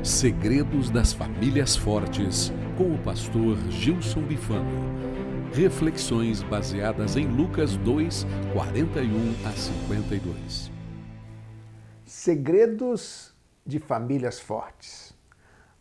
Segredos das Famílias Fortes, com o pastor Gilson Bifano. Reflexões baseadas em Lucas 2, 41 a 52. Segredos de famílias fortes.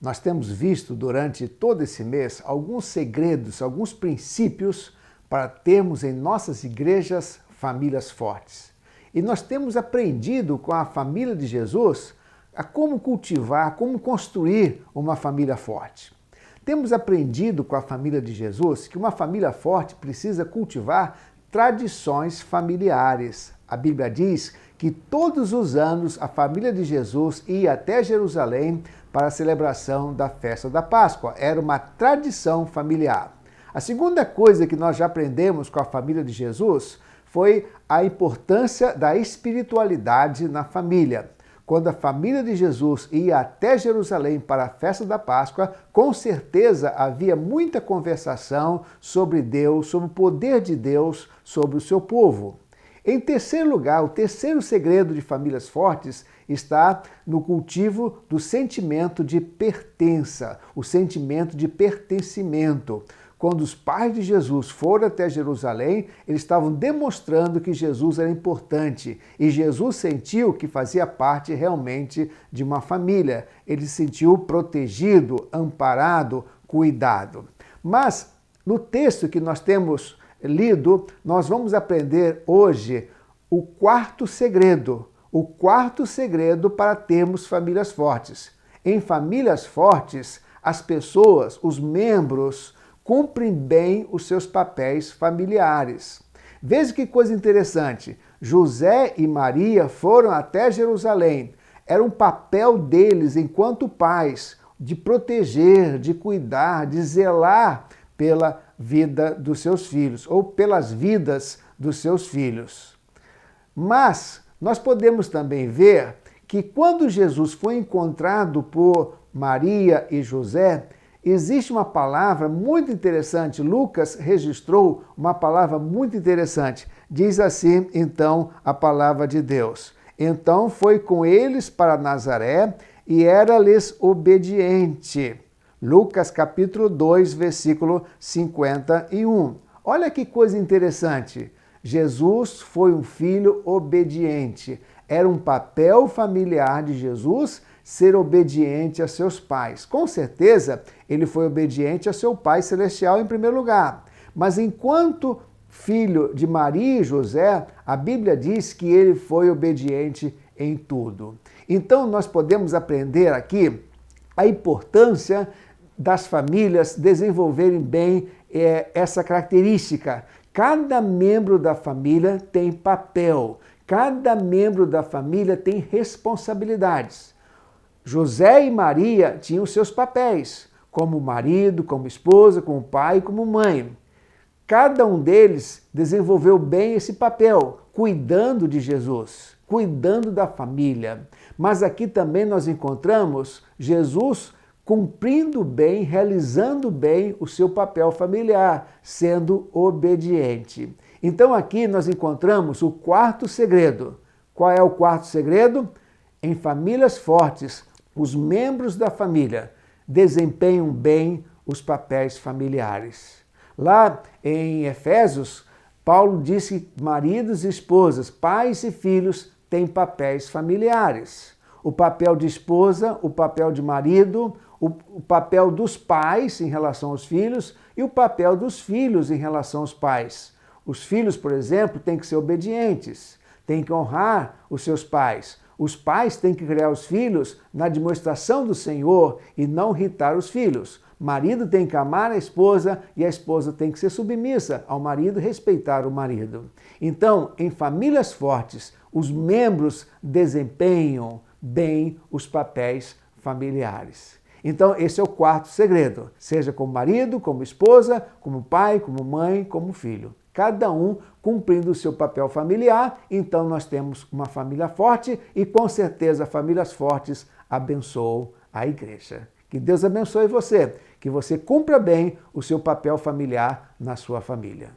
Nós temos visto durante todo esse mês alguns segredos, alguns princípios para termos em nossas igrejas famílias fortes. E nós temos aprendido com a família de Jesus a como cultivar, como construir uma família forte. Temos aprendido com a família de Jesus que uma família forte precisa cultivar tradições familiares. A Bíblia diz que todos os anos a família de Jesus ia até Jerusalém para a celebração da festa da Páscoa. Era uma tradição familiar. A segunda coisa que nós já aprendemos com a família de Jesus foi a importância da espiritualidade na família. Quando a família de Jesus ia até Jerusalém para a festa da Páscoa, com certeza havia muita conversação sobre Deus, sobre o poder de Deus sobre o seu povo. Em terceiro lugar, o terceiro segredo de famílias fortes está no cultivo do sentimento de pertença, o sentimento de pertencimento. Quando os pais de Jesus foram até Jerusalém, eles estavam demonstrando que Jesus era importante e Jesus sentiu que fazia parte realmente de uma família. Ele se sentiu protegido, amparado, cuidado. Mas no texto que nós temos lido, nós vamos aprender hoje o quarto segredo para termos famílias fortes. Em famílias fortes, as pessoas, os membros, cumprem bem os seus papéis familiares. Veja que coisa interessante. José e Maria foram até Jerusalém. Era um papel deles enquanto pais de proteger, de cuidar, de zelar pela vida dos seus filhos ou pelas vidas dos seus filhos. Mas nós podemos também ver que quando Jesus foi encontrado por Maria e José, existe uma palavra muito interessante. Lucas registrou uma palavra muito interessante. Diz assim, então, a palavra de Deus. Então foi com eles para Nazaré e era-lhes obediente. Lucas capítulo 2, versículo 51. Olha que coisa interessante. Jesus foi um filho obediente. Era um papel familiar de Jesus ser obediente a seus pais. Com certeza, ele foi obediente a seu Pai Celestial em primeiro lugar. Mas enquanto filho de Maria e José, a Bíblia diz que ele foi obediente em tudo. Então, nós podemos aprender aqui a importância das famílias desenvolverem bem essa característica. Cada membro da família tem papel. Cada membro da família tem responsabilidades. José e Maria tinham seus papéis, como marido, como esposa, como pai, como mãe. Cada um deles desenvolveu bem esse papel, cuidando de Jesus, cuidando da família. Mas aqui também nós encontramos Jesus cumprindo bem, realizando bem o seu papel familiar, sendo obediente. Então aqui nós encontramos o quarto segredo. Qual é o quarto segredo? Em famílias fortes, os membros da família desempenham bem os papéis familiares. Lá em Efésios, Paulo diz que maridos e esposas, pais e filhos têm papéis familiares. O papel de esposa, o papel de marido, o papel dos pais em relação aos filhos e o papel dos filhos em relação aos pais. Os filhos, por exemplo, têm que ser obedientes, têm que honrar os seus pais. Os pais têm que criar os filhos na demonstração do Senhor e não irritar os filhos. O marido tem que amar a esposa e a esposa tem que ser submissa ao marido e respeitar o marido. Então, em famílias fortes, os membros desempenham bem os papéis familiares. Então, esse é o quarto segredo. Seja como marido, como esposa, como pai, como mãe, como filho. Cada um cumprindo o seu papel familiar, então nós temos uma família forte e com certeza famílias fortes abençoam a igreja. Que Deus abençoe você, que você cumpra bem o seu papel familiar na sua família.